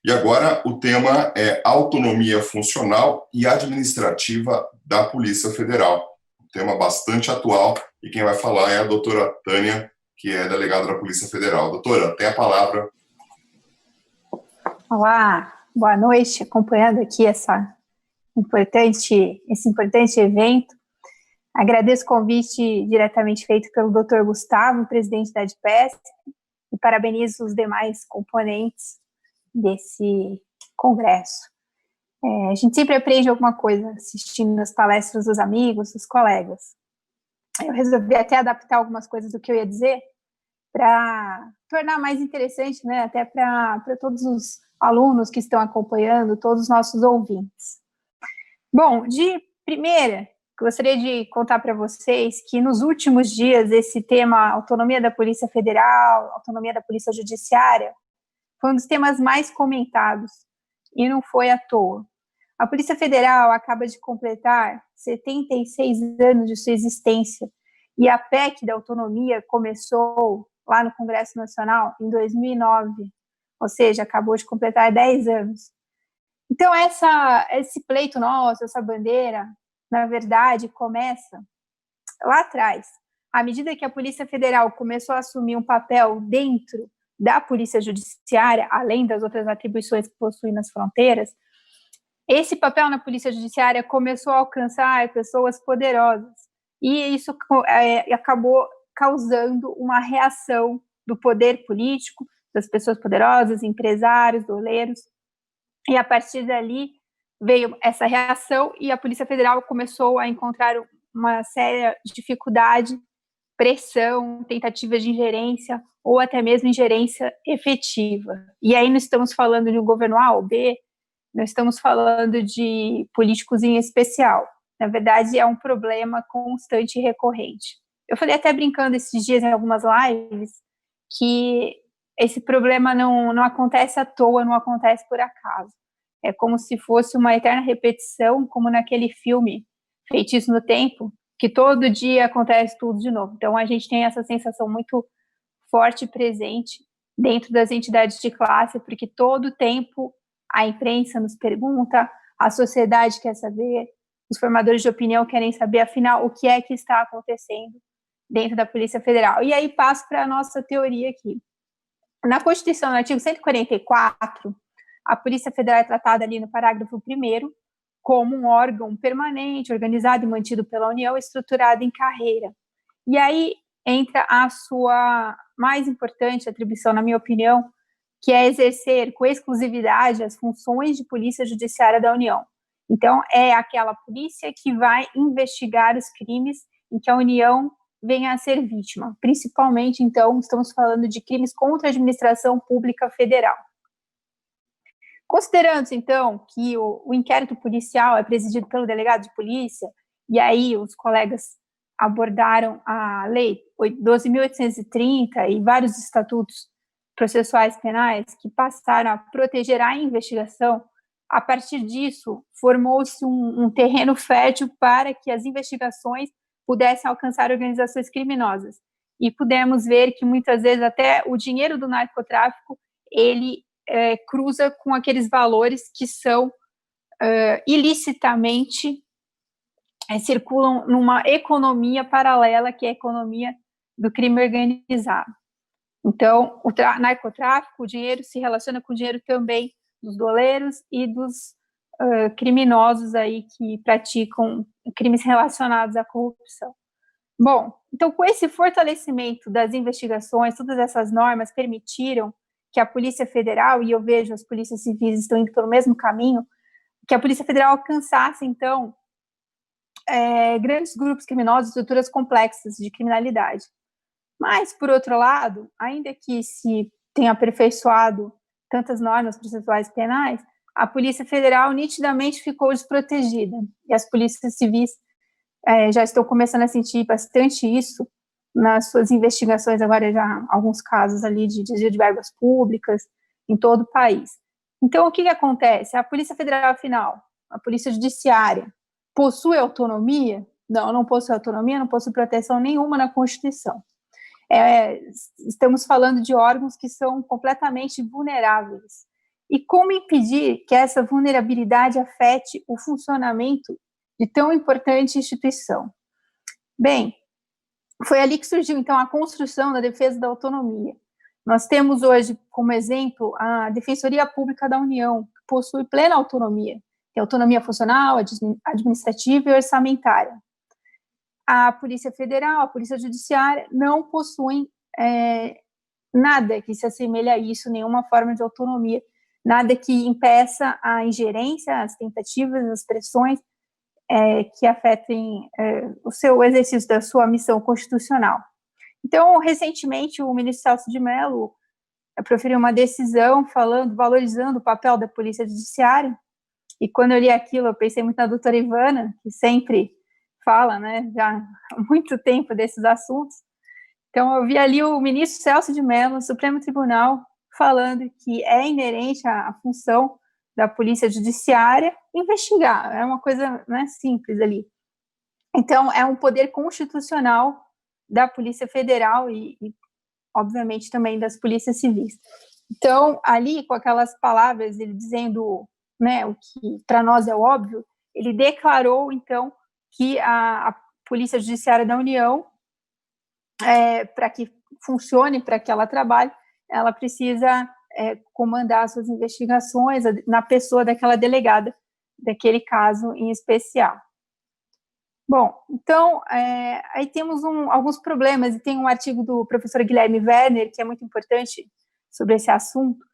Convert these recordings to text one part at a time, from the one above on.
E agora o tema é autonomia funcional e administrativa da Polícia Federal. Um tema bastante atual, e quem vai falar é a doutora Tânia, que é delegada da Polícia Federal. Doutora, tem a palavra. Olá, boa noite, acompanhando aqui esse importante evento. Agradeço o convite diretamente feito pelo Dr. Gustavo, presidente da ADPESP, e parabenizo os demais componentes desse congresso. A gente sempre aprende alguma coisa assistindo as palestras dos amigos, dos colegas. Eu resolvi até adaptar algumas coisas do que eu ia dizer para tornar mais interessante, né, até para todos os alunos que estão acompanhando, todos os nossos ouvintes. Bom, de primeira, gostaria de contar para vocês que nos últimos dias esse tema autonomia da Polícia Federal, autonomia da Polícia Judiciária, foi um dos temas mais comentados, e não foi à toa. A Polícia Federal acaba de completar 76 anos de sua existência, e a PEC da autonomia começou lá no Congresso Nacional em 2009, ou seja, acabou de completar 10 anos. Então, esse pleito nosso, essa bandeira, na verdade, começa lá atrás. À medida que a Polícia Federal começou a assumir um papel dentro da Polícia Judiciária, além das outras atribuições que possui nas fronteiras, esse papel na Polícia Judiciária começou a alcançar pessoas poderosas, e isso acabou causando uma reação do poder político, das pessoas poderosas, empresários, doleiros, e a partir dali veio essa reação e a Polícia Federal começou a encontrar uma séria dificuldade, pressão, tentativas de ingerência ou até mesmo ingerência efetiva. E aí não estamos falando de um governo A ou B, não estamos falando de políticos em especial. Na verdade, é um problema constante e recorrente. Eu falei até brincando esses dias em algumas lives que esse problema não acontece à toa, não acontece por acaso. É como se fosse uma eterna repetição, como naquele filme Feitiço no Tempo, que todo dia acontece tudo de novo. Então, a gente tem essa sensação muito forte e presente dentro das entidades de classe, porque todo tempo a imprensa nos pergunta, a sociedade quer saber, os formadores de opinião querem saber, afinal, o que é que está acontecendo dentro da Polícia Federal. E aí passo para a nossa teoria aqui. Na Constituição, no artigo 144, a Polícia Federal é tratada ali no parágrafo 1º como um órgão permanente, organizado e mantido pela União, estruturado em carreira. E aí entra a sua mais importante atribuição, na minha opinião, que é exercer com exclusividade as funções de polícia judiciária da União. Então, é aquela polícia que vai investigar os crimes em que a União venha a ser vítima. Principalmente, então, estamos falando de crimes contra a administração pública federal. Considerando, então, que o inquérito policial é presidido pelo delegado de polícia, e aí os colegas abordaram a lei 12.830 e vários estatutos processuais penais que passaram a proteger a investigação, a partir disso, formou-se um terreno fértil para que as investigações pudessem alcançar organizações criminosas. E pudemos ver que, muitas vezes, até o dinheiro do narcotráfico, ele cruza com aqueles valores que são ilicitamente circulam numa economia paralela, que é a economia do crime organizado. Então, o narcotráfico, o dinheiro se relaciona com o dinheiro também dos doleiros e dos criminosos aí que praticam crimes relacionados à corrupção. Bom, então, com esse fortalecimento das investigações, todas essas normas permitiram que a Polícia Federal, e eu vejo as polícias civis estão indo pelo mesmo caminho, que a Polícia Federal alcançasse, então, grandes grupos criminosos, estruturas complexas de criminalidade. Mas, por outro lado, ainda que se tenha aperfeiçoado tantas normas processuais penais, a Polícia Federal nitidamente ficou desprotegida. E as polícias civis já estão começando a sentir bastante isso nas suas investigações, agora já alguns casos ali de desvio de verbas públicas em todo o país. Então, o que acontece? A Polícia Federal, afinal, a Polícia Judiciária, possui autonomia? Não, não possui autonomia, não possui proteção nenhuma na Constituição. Estamos falando de órgãos que são completamente vulneráveis. e como impedir que essa vulnerabilidade afete o funcionamento de tão importante instituição. Bem, foi ali que surgiu, então, a construção da defesa da autonomia. Nós temos hoje, como exemplo, a Defensoria Pública da União, que possui plena autonomia, tem autonomia funcional, administrativa e orçamentária. A Polícia Federal, a Polícia Judiciária não possuem nada que se assemelhe a isso, nenhuma forma de autonomia, nada que impeça a ingerência, as tentativas, as pressões que afetem o seu exercício da sua missão constitucional. Então, recentemente, o ministro Celso de Mello proferiu uma decisão valorizando o papel da Polícia Judiciária, e quando eu li aquilo, eu pensei muito na doutora Ivana, que sempre fala, né, já há muito tempo desses assuntos. Então, eu vi ali o ministro Celso de Mello, no Supremo Tribunal, falando que é inerente à função da Polícia Judiciária investigar, é uma coisa, né, simples ali. Então, é um poder constitucional da Polícia Federal e, obviamente, também das polícias civis. Então, ali, com aquelas palavras, ele dizendo, né, o que para nós é óbvio, ele declarou, então, que a Polícia Judiciária da União, para que funcione, para que ela trabalhe, ela precisa comandar suas investigações na pessoa daquela delegada, daquele caso em especial. Bom, então, aí temos alguns problemas, e tem um artigo do professor Guilherme Werner, que é muito importante sobre esse assunto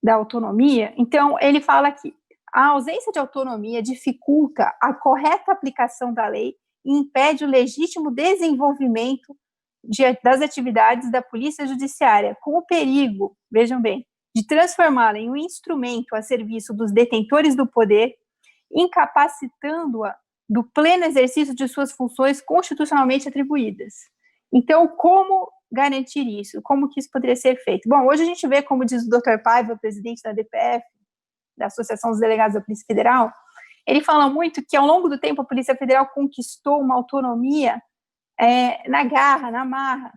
da autonomia. Então, ele fala que a ausência de autonomia dificulta a correta aplicação da lei e impede o legítimo desenvolvimento das atividades da Polícia Judiciária, com o perigo, vejam bem, de transformá-la em um instrumento a serviço dos detentores do poder, incapacitando-a do pleno exercício de suas funções constitucionalmente atribuídas. Então, como garantir isso? Como que isso poderia ser feito? Bom, hoje a gente vê, como diz o Dr. Paiva, presidente da DPF, da Associação dos Delegados da Polícia Federal, ele fala muito que, ao longo do tempo, a Polícia Federal conquistou uma autonomia na garra, na marra,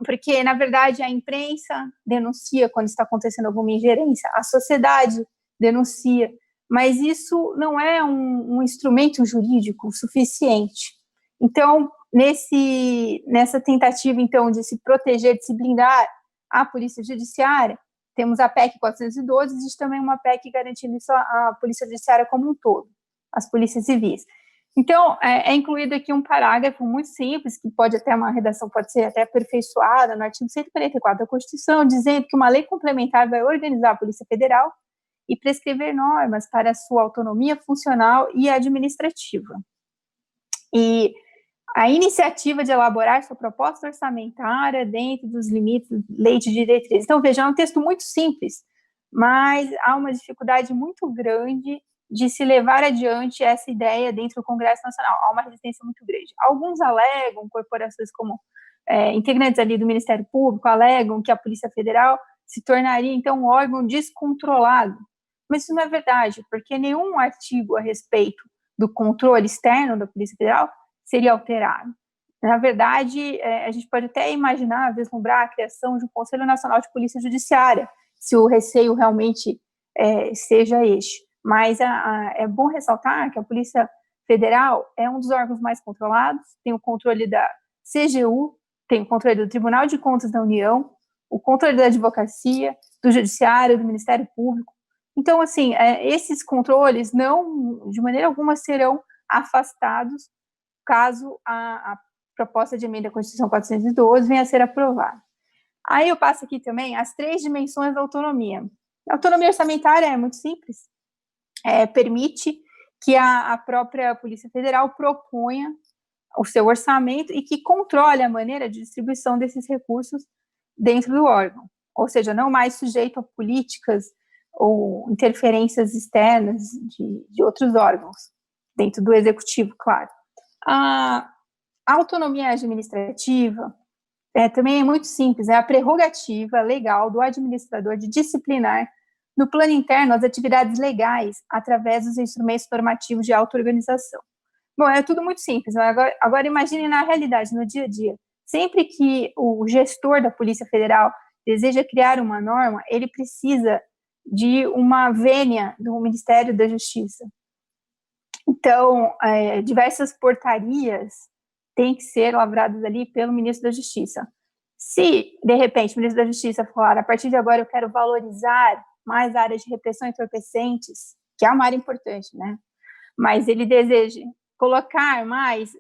porque, na verdade, a imprensa denuncia quando está acontecendo alguma ingerência, a sociedade denuncia, mas isso não é um instrumento jurídico suficiente. Então, nessa tentativa, então, de se proteger, de se blindar a Polícia Judiciária, temos a PEC 412, existe também uma PEC garantindo isso à Polícia Judiciária como um todo, as polícias civis. Então, é incluído aqui um parágrafo muito simples, que uma redação pode ser até aperfeiçoada, no artigo 144 da Constituição, dizendo que uma lei complementar vai organizar a Polícia Federal e prescrever normas para a sua autonomia funcional e administrativa. E a iniciativa de elaborar sua proposta orçamentária dentro dos limites da lei de diretrizes. Então, veja, é um texto muito simples, mas há uma dificuldade muito grande de se levar adiante essa ideia dentro do Congresso Nacional. Há uma resistência muito grande. Alguns alegam, corporações como integrantes ali do Ministério Público, alegam que a Polícia Federal se tornaria, então, um órgão descontrolado. Mas isso não é verdade, porque nenhum artigo a respeito do controle externo da Polícia Federal seria alterado. Na verdade, a gente pode até imaginar, vislumbrar a criação de um Conselho Nacional de Polícia Judiciária, se o receio realmente seja este. Mas é bom ressaltar que a Polícia Federal é um dos órgãos mais controlados, tem o controle da CGU, tem o controle do Tribunal de Contas da União, o controle da Advocacia, do Judiciário, do Ministério Público. Então, assim, esses controles não, de maneira alguma, serão afastados caso a proposta de emenda à Constituição 412 venha a ser aprovada. Aí eu passo aqui também as 3 dimensões da autonomia. A autonomia orçamentária é muito simples, permite que a própria Polícia Federal proponha o seu orçamento e que controle a maneira de distribuição desses recursos dentro do órgão, ou seja, não mais sujeito a políticas ou interferências externas de outros órgãos, dentro do executivo, claro. A autonomia administrativa também é muito simples, é a prerrogativa legal do administrador de disciplinar no plano interno as atividades legais através dos instrumentos normativos de auto-organização. Bom, é tudo muito simples, agora imagine na realidade, no dia a dia. Sempre que o gestor da Polícia Federal deseja criar uma norma, ele precisa de uma vênia do Ministério da Justiça. Então, diversas portarias têm que ser lavradas ali pelo ministro da Justiça. Se, de repente, o ministro da Justiça falar, a partir de agora eu quero valorizar mais a área de repressão e entorpecentes, que é uma área importante, né? Mas ele deseja colocar mais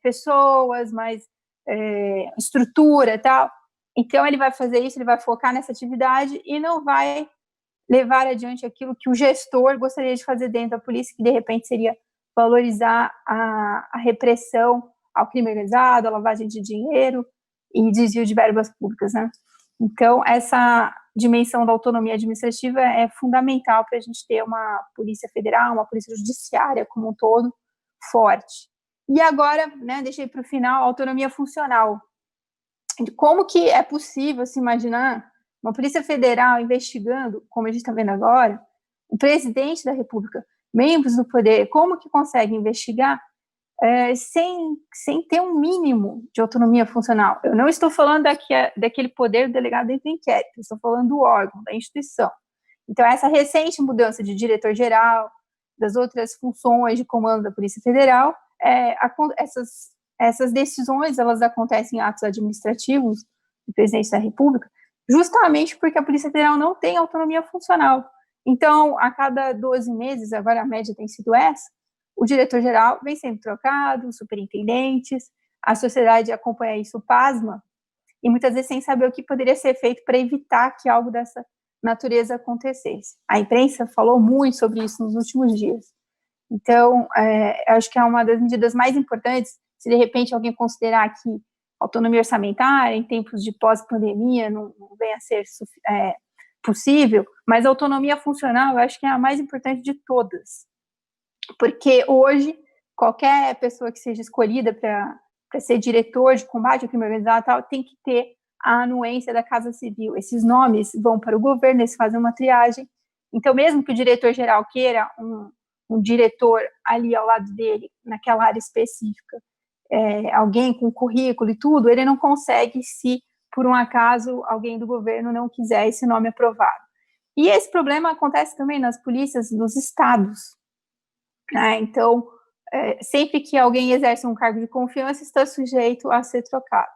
pessoas, mais estrutura e tal, então ele vai fazer isso, ele vai focar nessa atividade e não vai levar adiante aquilo que o gestor gostaria de fazer dentro da polícia, que de repente seria valorizar a repressão ao crime organizado, a lavagem de dinheiro e desvio de verbas públicas, né? Então, essa dimensão da autonomia administrativa é fundamental para a gente ter uma polícia federal, uma polícia judiciária como um todo forte. E agora, né, deixei para o final, a autonomia funcional. Como que é possível se imaginar uma polícia federal investigando, como a gente está vendo agora, o presidente da República, membros do poder, como que consegue investigar sem ter um mínimo de autonomia funcional? Eu não estou falando daquele poder do delegado dentro do inquérito, eu estou falando do órgão, da instituição. Então, essa recente mudança de diretor-geral, das outras funções de comando da Polícia Federal, essas decisões, elas acontecem em atos administrativos do presidente da República, justamente porque a Polícia Federal não tem autonomia funcional. Então, a cada 12 meses, agora a média tem sido essa, o diretor-geral vem sendo trocado, os superintendentes, a sociedade acompanha isso, pasma, e muitas vezes sem saber o que poderia ser feito para evitar que algo dessa natureza acontecesse. A imprensa falou muito sobre isso nos últimos dias. Então, acho que é uma das medidas mais importantes, se de repente alguém considerar que autonomia orçamentária em tempos de pós-pandemia não venha a ser possível, mas a autonomia funcional eu acho que é a mais importante de todas. Porque hoje, qualquer pessoa que seja escolhida para ser diretor de combate ao crime organizado tal, tem que ter a anuência da Casa Civil. Esses nomes vão para o governo, eles fazem uma triagem. Então, mesmo que o diretor-geral queira um diretor ali ao lado dele, naquela área específica, alguém com currículo e tudo, ele não consegue se, por um acaso, alguém do governo não quiser esse nome aprovado. E esse problema acontece também nas polícias dos estados. Então, sempre que alguém exerce um cargo de confiança, está sujeito a ser trocado.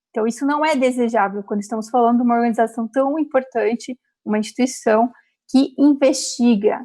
Então, isso não é desejável quando estamos falando de uma organização tão importante, uma instituição que investiga,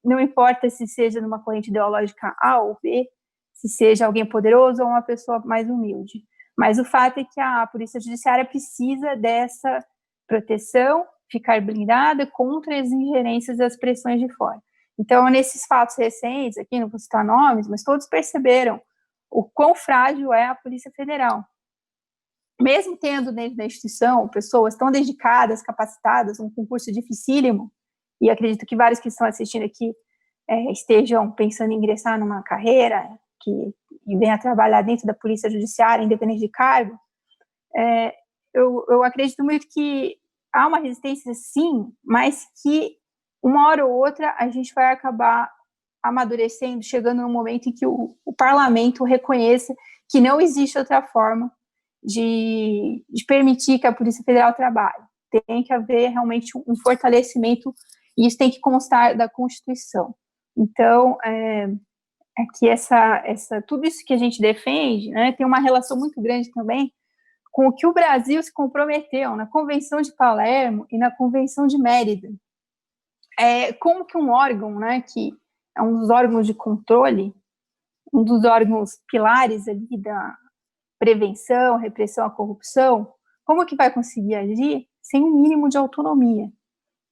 não importa se seja numa corrente ideológica A ou B, se seja alguém poderoso ou uma pessoa mais humilde. Mas o fato é que a Polícia Judiciária precisa dessa proteção, ficar blindada contra as ingerências e as pressões de fora. Então, nesses fatos recentes, aqui não vou citar nomes, mas todos perceberam o quão frágil é a Polícia Federal. Mesmo tendo dentro da instituição pessoas tão dedicadas, capacitadas, um concurso dificílimo, e acredito que vários que estão assistindo aqui estejam pensando em ingressar numa carreira e venha trabalhar dentro da Polícia Judiciária, independente de cargo, eu acredito muito que há uma resistência, sim, mas que uma hora ou outra a gente vai acabar amadurecendo, chegando num momento em que o parlamento reconheça que não existe outra forma de permitir que a Polícia Federal trabalhe. Tem que haver realmente um fortalecimento, e isso tem que constar da Constituição. Então, que tudo isso que a gente defende, né, tem uma relação muito grande também com o que o Brasil se comprometeu na Convenção de Palermo e na Convenção de Mérida. Como que um órgão, né, que é um dos órgãos de controle, um dos órgãos pilares ali da prevenção, repressão à corrupção, como que vai conseguir agir sem um mínimo de autonomia,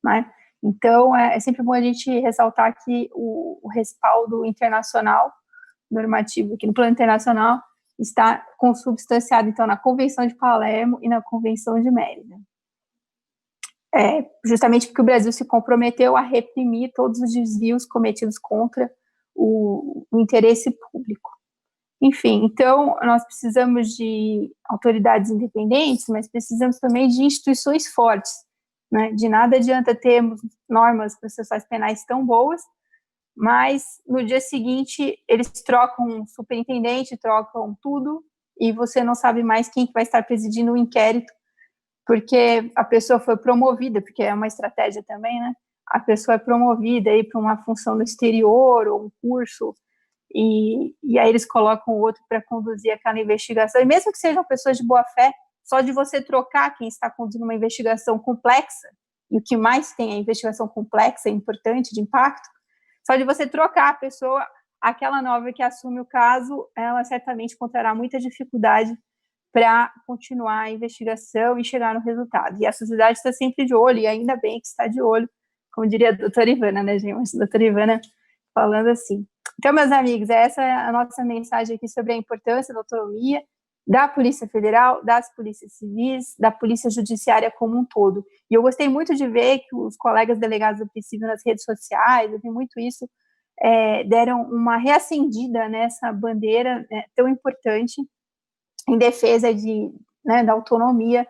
né? Então, é sempre bom a gente ressaltar que o respaldo internacional, normativo aqui no plano internacional, está consubstanciado, então, na Convenção de Palermo e na Convenção de Mérida. Justamente porque o Brasil se comprometeu a reprimir todos os desvios cometidos contra o interesse público. Enfim, então, nós precisamos de autoridades independentes, mas precisamos também de instituições fortes, né? De nada adianta termos normas processuais penais tão boas, mas no dia seguinte eles trocam um superintendente, trocam tudo, e você não sabe mais quem vai estar presidindo o inquérito porque a pessoa foi promovida, porque é uma estratégia também, né? A pessoa é promovida aí para uma função no exterior ou um curso, e aí eles colocam o outro para conduzir aquela investigação, e mesmo que sejam pessoas de boa fé, só de você trocar quem está conduzindo uma investigação complexa, e o que mais tem é investigação complexa, importante, de impacto, só de você trocar a pessoa, aquela nova que assume o caso, ela certamente encontrará muita dificuldade para continuar a investigação e chegar no resultado. E a sociedade está sempre de olho, e ainda bem que está de olho, como diria a doutora Ivana, né, gente? A doutora Ivana falando assim. Então, meus amigos, essa é a nossa mensagem aqui sobre a importância da autonomia da Polícia Federal, das polícias civis, da Polícia Judiciária como um todo. E eu gostei muito de ver que os colegas delegados do Princípio nas redes sociais, eu vi muito isso, deram uma reacendida nessa bandeira tão importante em defesa da autonomia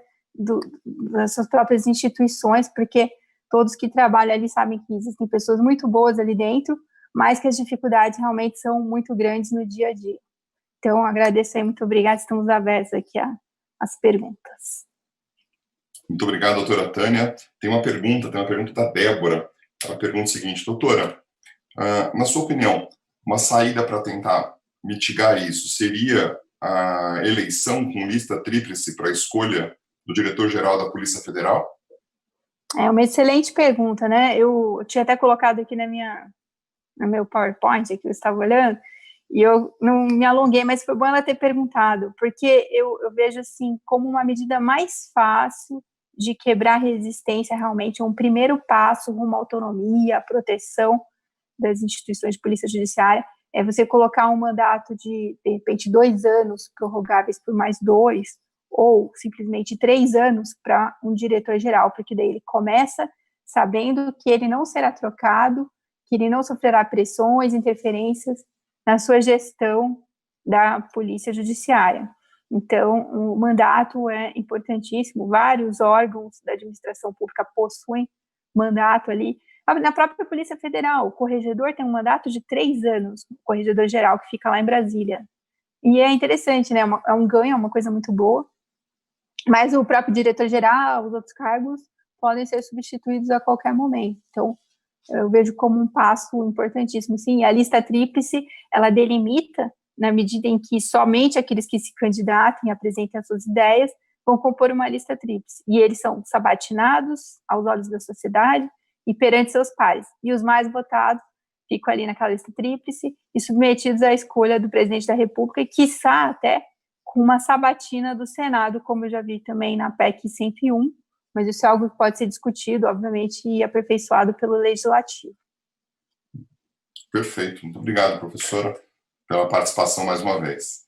das suas próprias instituições, porque todos que trabalham ali sabem que existem pessoas muito boas ali dentro, mas que as dificuldades realmente são muito grandes no dia a dia. Então, agradeço aí, muito obrigada, estamos abertos aqui às perguntas. Muito obrigado, doutora Tânia. Tem uma pergunta da Débora. Ela pergunta o seguinte: doutora, na sua opinião, uma saída para tentar mitigar isso seria a eleição com lista tríplice para a escolha do diretor-geral da Polícia Federal? É uma excelente pergunta, né? Eu tinha até colocado aqui no meu PowerPoint, que eu estava olhando, e eu não me alonguei, mas foi bom ela ter perguntado, porque eu vejo assim como uma medida mais fácil de quebrar a resistência, realmente um primeiro passo rumo à autonomia, à proteção das instituições de polícia judiciária, é você colocar um mandato de repente, 2 anos prorrogáveis por mais 2, ou simplesmente 3 anos para um diretor-geral, porque daí ele começa sabendo que ele não será trocado, que ele não sofrerá pressões, interferências na sua gestão da polícia judiciária. Então, o mandato é importantíssimo, vários órgãos da administração pública possuem mandato ali. Na própria Polícia Federal, o corregedor tem um mandato de 3 anos, o corregedor-geral, que fica lá em Brasília. E é interessante, né? É um ganho, é uma coisa muito boa, mas o próprio diretor-geral, os outros cargos, podem ser substituídos a qualquer momento. Então, eu vejo como um passo importantíssimo. Sim, a lista tríplice, ela delimita, na medida em que somente aqueles que se candidatem, apresentem as suas ideias, vão compor uma lista tríplice. E eles são sabatinados aos olhos da sociedade e perante seus pares. E os mais votados ficam ali naquela lista tríplice e submetidos à escolha do presidente da República, e quiçá até com uma sabatina do Senado, como eu já vi também na PEC 101, mas isso é algo que pode ser discutido, obviamente, e aperfeiçoado pelo Legislativo. Perfeito. Muito obrigado, professora, pela participação mais uma vez.